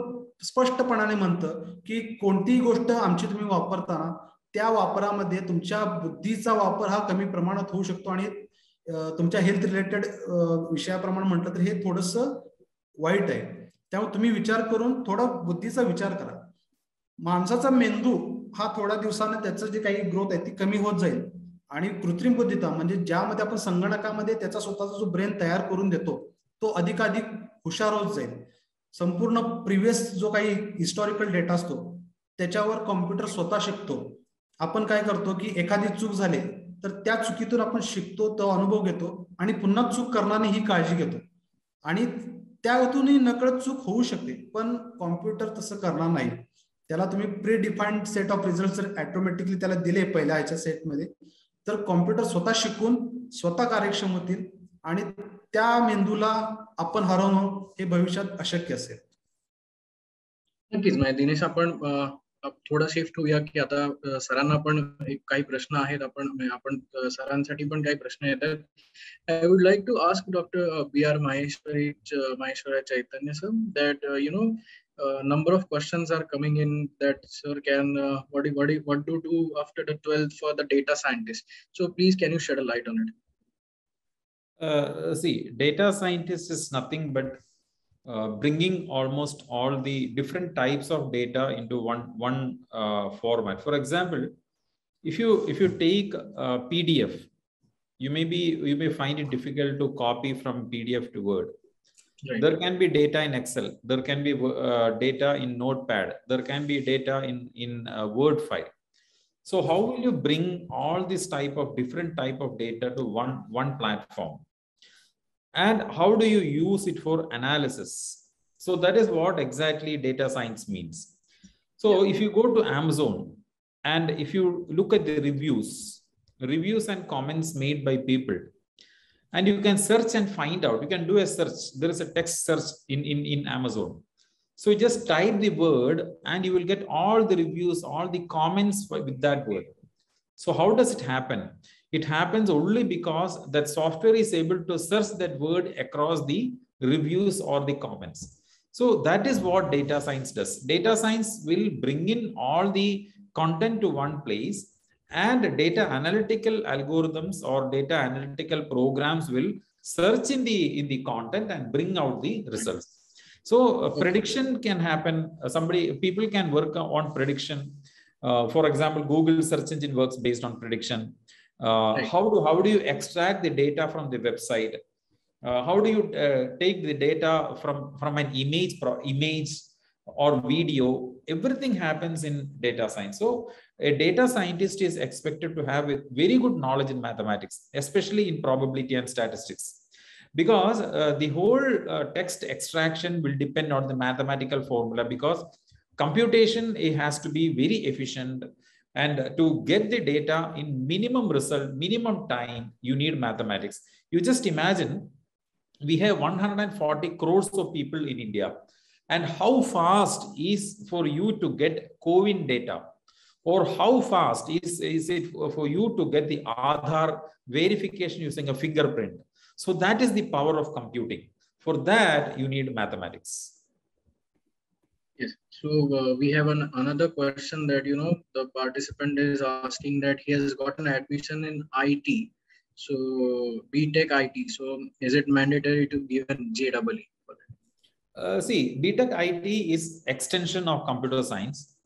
स्पष्टपणाने म्हणतं की कोणतीही गोष्ट आमची तुम्ही वापरताना त्या वापरामध्ये तुमच्या बुद्धीचा वापर हा कमी प्रमाणात होऊ शकतो, आणि तुमच्या हेल्थ रिलेटेड विषयाप्रमाणे म्हटलं तर हे थोडंसं वाईट आहे. त्यामुळे तुम्ही विचार करून थोडा बुद्धीचा विचार करा. माणसाचा मेंदू हा थोड्या दिवसाने त्याचं जे काही ग्रोथ आहे ती कमी होत जाईल, आणि कृत्रिम बुद्धिमत्ता म्हणजे ज्यामध्ये आपण संगणकामध्ये त्याचा स्वतःचा जो ब्रेन तयार करून देतो तो अधिकाधिक हुशार होत जाईल. संपूर्ण प्रिव्हियस जो काही हिस्टॉरिकल डेटा असतो त्याच्यावर कॉम्प्युटर स्वतः शिकतो. आपण काय करतो की एखादी चूक झाली तर त्या चुकीतून आपण शिकतो, तो अनुभव घेतो आणि पुन्हा चूक करणार नाही ही काळजी घेतो, आणि त्यातूनही नकळत चूक होऊ शकते. पण कॉम्प्युटर तसं करणार नाही. त्याला तुम्ही pre defined set of result जर ऑटोमॅटिकली त्याला दिले पहिल्या ह्याच्या सेटमध्ये, तर कॉम्प्युटर स्वतः शिकून स्वतः कार्यक्षम होतील, आणि त्या मेंदूला आपण हरवणं हे भविष्यात अशक्य असेल. नक्कीच. म्हणजे दिनेश, आपण थोडं शिफ्ट होऊया की आता सरांना पण काही प्रश्न आहेत, आपण सरांसाठी पण काही प्रश्न येतात. I would like to ask Dr. B.R. Maheshwari Chaitanya sir that number of questions are coming in that sir can what to do after the 12th for the data scientist. So please can you shed a light on it? See, data scientist is nothing but bringing almost all the different types of data into one format. For example, if you take PDF, you may find it difficult to copy from PDF to Word. Right. There can be data in Excel. There can be data in Notepad. There can be data in Word file. So how will you bring all this different type of data to one platform? And how do you use it for analysis? So that is what exactly data science means. So if you go to Amazon and if you look at the reviews and comments made by people, and you can search and find out, you can do a search. There is a text search in Amazon. So you just type the word and you will get all the reviews, all the comments with that word. So how does it happen? It happens only because that software is able to search that word across the reviews or the comments. So that is what data science does. Data science will bring in all the content to one place, and data analytical algorithms or data analytical programs will search in the content and bring out the results. So prediction can happen. People can work on prediction. For example, Google search engine works based on prediction. Right. How do you extract the data from the website? How do you take the data from an image or video? Everything happens in data science. So a data scientist is expected to have a very good knowledge in mathematics, especially in probability and statistics, because the whole text extraction will depend on the mathematical formula, because computation, it has to be very efficient, and to get the data in minimum result, minimum time, you need mathematics. You just imagine, we have 140 crores of people in India, and how fast is for you to get COVID data, or how fast is it for you to get the Aadhaar verification using a fingerprint? So that is the power of computing. For that, you need mathematics. Yes. So we have another question that, the participant is asking that he has gotten admission in IT. So BTech IT. So is it mandatory to give an JEE for that? See, BTech IT is extension of computer science.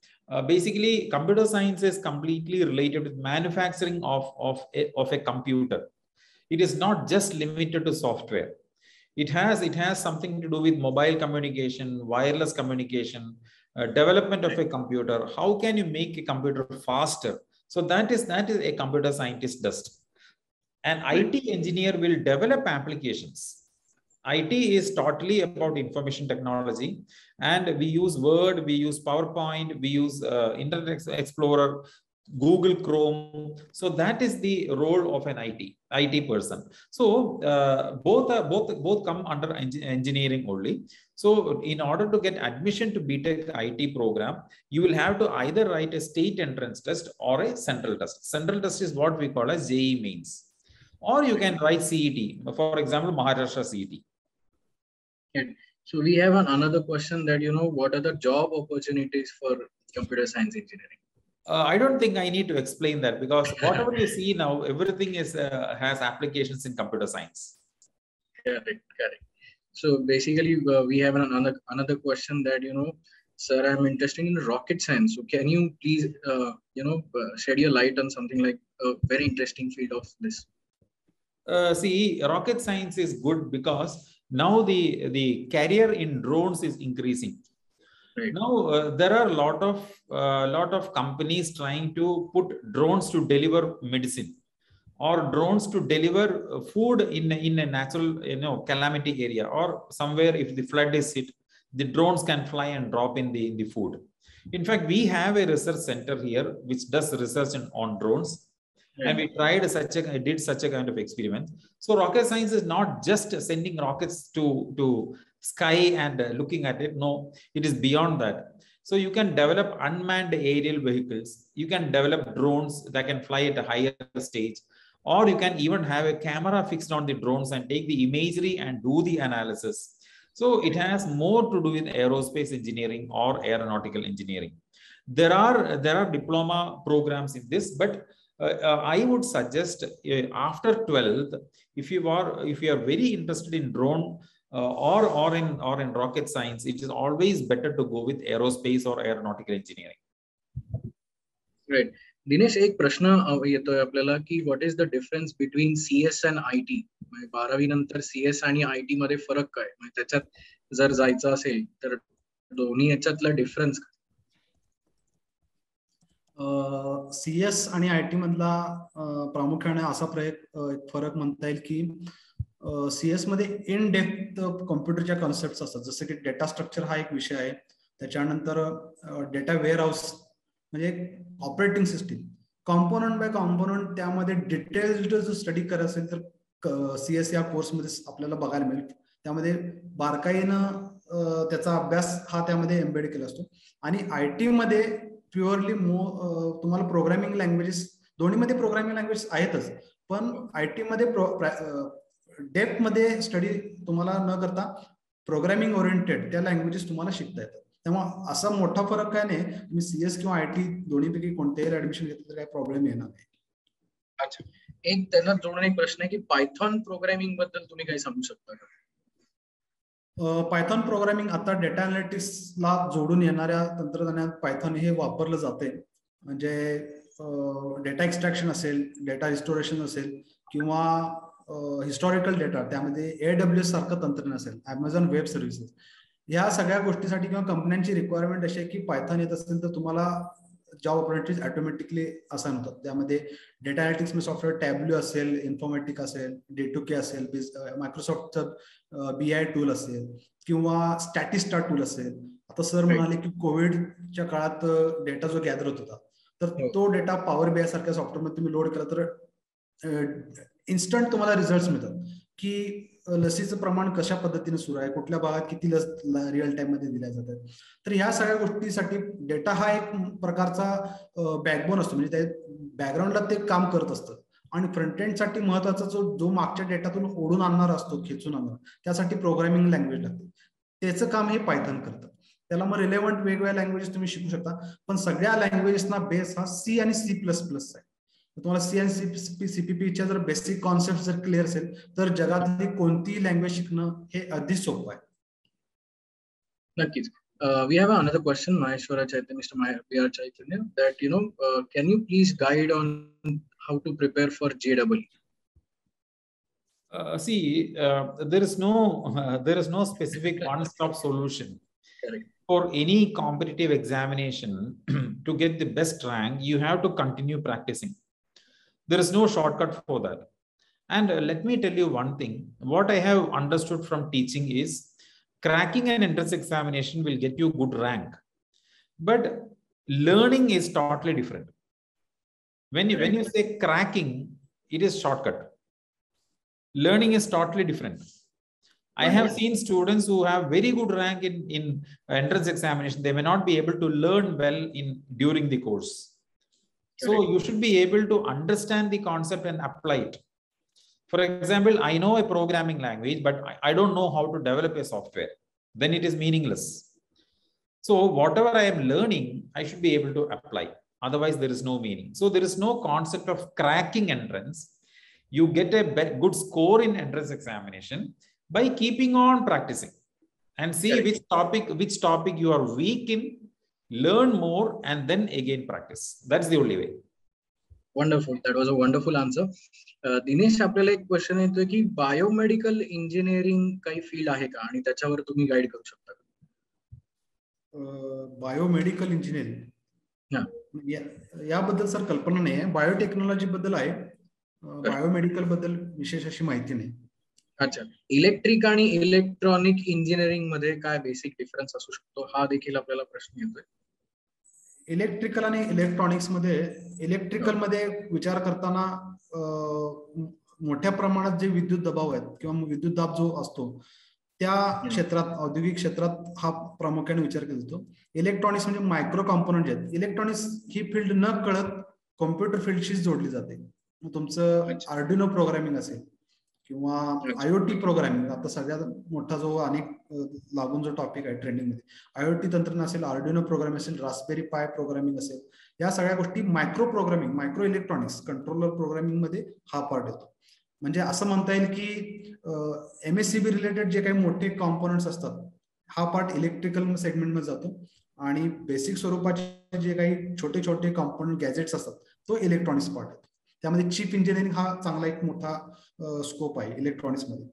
Basically, computer science is completely related with manufacturing of a computer. It is not just limited to software. It has something to do with mobile communication, wireless communication, development of a computer. How can you make a computer faster? So that is a computer scientist does. An IT engineer will develop applications. IT is totally about information technology, and we use Word, we use PowerPoint, we use Internet Explorer, Google Chrome. So that is the role of an IT person. So both come under engineering only. So in order to get admission to BTech IT program, you will have to either write a state entrance test or a central test. Central test is what we call as JEE Mains, or you can write CET, for example, Maharashtra CET. So we have another question that, what are the job opportunities for computer science engineering? I don't think I need to explain that, because whatever you see now, everything has applications in computer science. Correct. So basically, we have another question that, sir, I'm interested in rocket science. So can you please, shed your light on something like a very interesting field of this? See, rocket science is good because now the career in drones is increasing. Right. Now there are a lot of companies trying to put drones to deliver medicine, or drones to deliver food in a natural calamity area, or somewhere if the flood is hit, the drones can fly and drop in the food. In fact, we have a research center here which does research on drones. And we did such a kind of experiment. So rocket science is not just sending rockets to sky and looking at it. No, it is beyond that. So you can develop unmanned aerial vehicles. You can develop drones that can fly at a higher stage, or you can even have a camera fixed on the drones and take the imagery and do the analysis. So it has more to do with aerospace engineering or aeronautical engineering. There are diploma programs in this, but I would suggest after 12th, if you are very interested in drone or in rocket science, it is always better to go with aerospace or aeronautical engineering. Right. Dinesh, एक प्रश्न येतोय आपल्याला की what is the difference between CS and IT? 12वी नंतर CS आणि IT मध्ये फरक काय? त्याच्यात जर जायचं असेल तर दोन्ही याच्यातला डिफरन्स काय? CS आणि IT मधला प्रामुख्याने असा फरक म्हणता येईल की CS मध्ये इन डेप्थ कॉम्प्युटरच्या कॉन्सेप्ट असतात, जसं की डेटा स्ट्रक्चर हा एक विषय आहे, त्याच्यानंतर डेटा वेअरहाऊस म्हणजे operating system, component by component त्यामध्ये डिटेल्ड जो स्टडी करत असेल तर CS या कोर्समध्ये आपल्याला बघायला मिळेल. त्यामध्ये बारकाईनं त्याचा अभ्यास हा त्यामध्ये एम्बेड केला असतो. आणि IT मध्ये प्युअरली तुम्हाला प्रोग्रामिंग लँग्वेजेस, दोन्हीमध्ये प्रोग्रामिंग लँग्वेज आहेतच, पण IT मध्ये डेप्थ मध्ये स्टडी तुम्हाला न करता प्रोग्रामिंग ओरिएंटेड त्या लँग्वेजेस तुम्हाला शिकता येतात. त्यामुळे असा मोठा फरक काय नाही, तुम्ही CS किंवा IT दोन्हीपैकी कोणत्याही ऍडमिशन घेतलं तर काही प्रॉब्लेम येणार नाही. अच्छा, एक त्याला जोडून एक प्रश्न आहे की पायथॉन प्रोग्रामिंग बद्दल तुम्ही काही सांगू शकता का? पायथॉन प्रोग्रामिंग आता डेटा अनालिटिक्सला जोडून येणाऱ्या तंत्रज्ञानात पायथॉन हे वापरलं जाते. म्हणजे डेटा एक्स्ट्रॅक्शन असेल, डेटा रिस्टोरेशन असेल किंवा हिस्टॉरिकल डेटा, त्यामध्ये AWS सारखं तंत्रज्ञान असेल, Amazon वेब सर्व्हिसेस, या सगळ्या गोष्टीसाठी किंवा कंपन्यांची रिक्वायरमेंट अशी आहे की पायथॉन येत असेल तर तुम्हाला जॉब ऑपॉर्च्युनिटीज ऑटोमॅटिकली असाइन होतात. त्यामध्ये डेटा अनालिटिक्स सॉफ्टवेअर टॅब्ल्यू असेल, इन्फॉर्मॅटिक असेल, D2K असेल, मायक्रोसॉफ्टचं BI टूल असेल किंवा स्टॅटिस्टा टूल असेल. आता सर म्हणाले की कोविडच्या काळात डेटा जो गॅदर होत होता, तर तो डेटा पॉवर BI सारख्या सॉफ्टवेअरमध्ये तुम्ही लोड केला तर इन्स्टंट तुम्हाला रिझल्ट मिळतात की लसीचं प्रमाण कशा पद्धतीने सुरू आहे, कुठल्या भागात किती लस रिअल टाइम मध्ये दिल्या जातात. तर ह्या सगळ्या गोष्टीसाठी डेटा हा एक प्रकारचा बॅकबोन असतो, म्हणजे त्या बॅकग्राऊंडला ते काम करत असतं. आणि फ्रंट एंड साठी महत्वाचा जो मागच्या डेटातून ओढून आणणार असतो, खेचून आणणार, त्यासाठी प्रोग्रामिंग लँग्वेज लागते. त्याचं काम हे पायथॉन करतं. त्याला मग रिलेव्हंट वेगवेगळ्या लँग्वेजेस तुम्ही शिकू शकता, पण सगळ्या लँग्वेजेसना बेस हा C आणि C++ आहे. तुम्हाला C आणि CPP जर बेसिक कॉन्सेप्ट जर क्लिअर असेल तर जगातली कोणतीही लँग्वेज शिकणं हे अगदी सोपं आहे. नक्कीच. We have another question, Maheshwara Chaitanya, Mr. PR Chaitanya, that can you please guide on how to prepare for JEE? There is no specific one-stop solution. Correct. For any competitive examination to get the best rank, you have to continue practicing. There is no shortcut for that. And let me tell you one thing. What I have understood from teaching is cracking an entrance examination will get you good rank. But learning is totally different. When you say cracking, it is shortcut. Learning is totally different. I have seen students who have very good rank in entrance examination. They may not be able to learn well during the course. So you should be able to understand the concept and apply it. For example, I know a programming language, but I don't know how to develop a software. Then it is meaningless. So whatever I am learning, I should be able to apply. Otherwise, there is no meaning. So there is no concept of cracking entrance. You get a good score in entrance examination by keeping on practicing and see which topic you are weak in. Learn more and then again practice. That's the only way. Wonderful. That was a wonderful answer. Dinesh, आपल्याला एक question येतोय की biomedical engineering काही field आहे का आणि त्याच्यावर तुम्ही गाईड करू शकता का? बायोमेडिकल इंजिनिअरिंग याबद्दल सर कल्पना नाही आहे. बायोटेक्नॉलॉजी बद्दल आहे, बायोमेडिकल बद्दल विशेष अशी माहिती नाही. अच्छा, इलेक्ट्रिक आणि इलेक्ट्रॉनिक इंजिनिअरिंग मध्ये काय बेसिक डिफरन्स असू शकतो, हा देखील आपल्याला प्रश्न येतोय. इलेक्ट्रिकल आणि इलेक्ट्रॉनिक्स मध्ये, इलेक्ट्रिकल मध्ये विचार करताना मोठ्या प्रमाणात जे विद्युत दबाव आहेत किंवा विद्युत दाब जो असतो त्या क्षेत्रात, औद्योगिक क्षेत्रात हा प्रामुख्याने विचार केला जातो. इलेक्ट्रॉनिक्स म्हणजे मायक्रो कॉम्पोनंट जे आहेत. इलेक्ट्रॉनिक्स ही फील्ड न कळत कॉम्प्युटर फील्डशी जोडली जाते. मग तुमचं आर्डिनो प्रोग्रामिंग असेल किंवा IoT प्रोग्रामिंग, आता सगळ्यात मोठा जो अनेक लागून जो टॉपिक आहे ट्रेंडिंगमध्ये, IoT तंत्रज्ञान असेल, आर्डिनो प्रोग्रामिंग असेल, रास्पबेरी पाय प्रोग्रामिंग असेल, या सगळ्या गोष्टी micro programming, micro electronics controller programming मध्ये हा पार्ट येतो. म्हणजे असं म्हणता येईल की MSCB रिलेटेड जे काही मोठे कॉम्पोनंट्स असतात, हा पार्ट इलेक्ट्रिकल सेगमेंटमध्ये जातो, आणि बेसिक स्वरूपाचे जे काही छोटे छोटे कॉम्पोनंट गॅजेट्स असतात तो इलेक्ट्रॉनिक्स पार्ट येतो. त्यामध्ये चिप इंजिनिअरिंग हा चांगला एक मोठा स्कोप आहे इलेक्ट्रॉनिक्स मध्ये.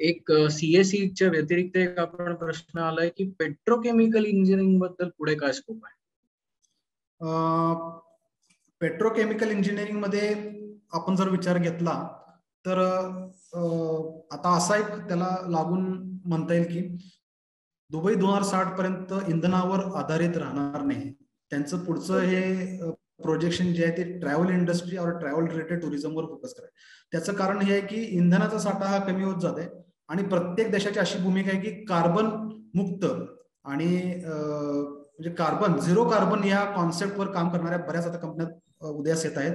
एक CSE च्या व्यतिरिक्त एक आपण प्रश्न आलाय की पेट्रोकेमिकल इंजिनिअरिंग बद्दल पुढे काय स्कोप आहे? पेट्रोकेमिकल इंजिनिअरिंग मध्ये आपण जर विचार घेतला तर आता असा एक त्याला लागून म्हणता येईल की दुबई 2060 पर्यंत इंधनावर आधारित राहणार नाही. त्यांचं पुढचं हे प्रोजेक्शन जे आहे ते ट्रॅव्हल इंडस्ट्री और ट्रॅव्हल रिलेटेड टुरिझमवर फोकस करायचं. त्याचं कारण हे आहे की इंधनाचा साठा हा कमी होत जात आहे, आणि प्रत्येक देशाची अशी भूमिका आहे की कार्बन मुक्त आणि म्हणजे कार्बन झिरो कार्बन या कॉन्सेप्टवर काम करणाऱ्या बऱ्याच आता कंपन्या उदयास येत आहेत,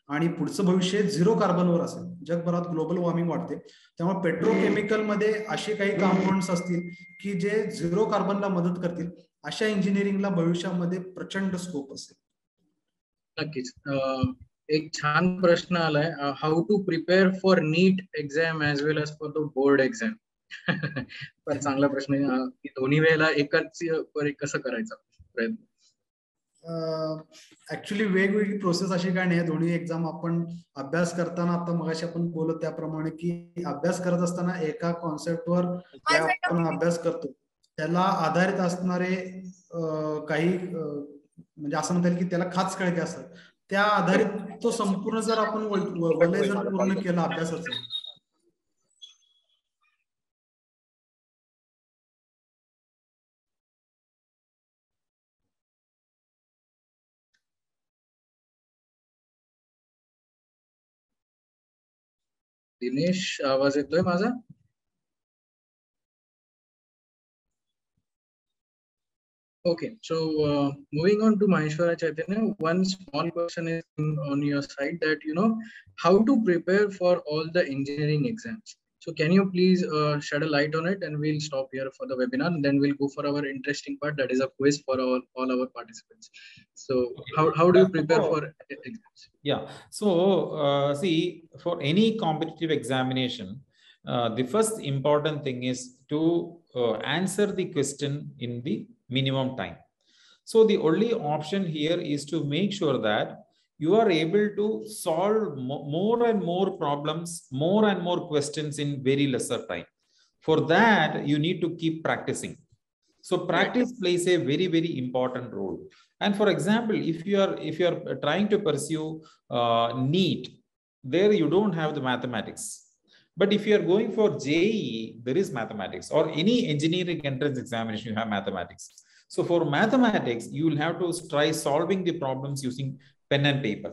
आणि पुढचं भविष्य झिरो कार्बनवर असेल. जगभरात ग्लोबल वॉर्मिंग वाढते, त्यामुळे पेट्रोकेमिकल मध्ये असे काही कंपाऊंड्स असतील की जे झिरो कार्बनला मदत करतील. अशा इंजिनिअरिंगला भविष्यामध्ये प्रचंड स्कोप असेल. नक्कीच. एक छान प्रश्न आलाय, how to prepare for NEET exam as well as for the board exam. पण चांगला प्रश्न आहे की दोन्ही वेळेला एकाच कसं करायचं प्रयत्न. ऍक्च्युली वेगवेगळी प्रोसेस अशी काय नाही. दोन्ही एक्झाम आपण अभ्यास करताना, आता मगाशी आपण बोलत त्याप्रमाणे की अभ्यास करत असताना एका कॉन्सेप्टवर आपण अभ्यास करतो, त्याला आधारित असणारे काही म्हणजे असं म्हणता येईल की त्याला खाच कळके असतात, त्या आधारित तो संपूर्ण जर आपण वलय जर पूर्ण केला अभ्यासाचं, दिनेश, आवाज येतोय माझा? Okay, so moving on to Maheshwara Chaitanya, one small question is on your side that how to prepare for all the engineering exams. So can you please shed a light on it, and we'll stop here for the webinar, and then we'll go for our interesting part, that is a quiz for all our participants. So how do you prepare for exams? Yeah, so see, for any competitive examination, the first important thing is to answer the question in the minimum time. So the only option here is to make sure that you are able to solve more and more problems, more and more questions in very lesser time. For that, you need to keep practicing. So practice plays a very, very important role. And for example, if you are trying to pursue NEET, there you don't have the mathematics. But if you are going for JEE, there is mathematics, or any engineering entrance examination, you have mathematics. So for mathematics, you will have to try solving the problems using pen and paper.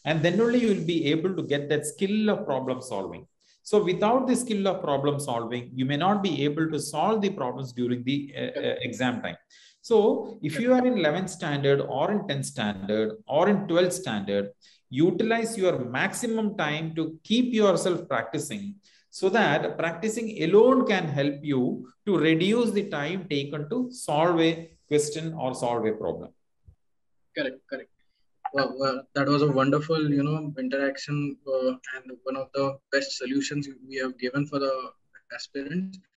And then only you will be able to get that skill of problem solving. So without the skill of problem solving, you may not be able to solve the problems during the exam time. So if you are in 11th standard or in 10th standard or in 12th standard, utilize your maximum time to keep yourself practicing, so that practicing alone can help you to reduce the time taken to solve a question or solve a problem. Correct. Well, that was a wonderful, interaction, and one of the best solutions we have given for the aspirants.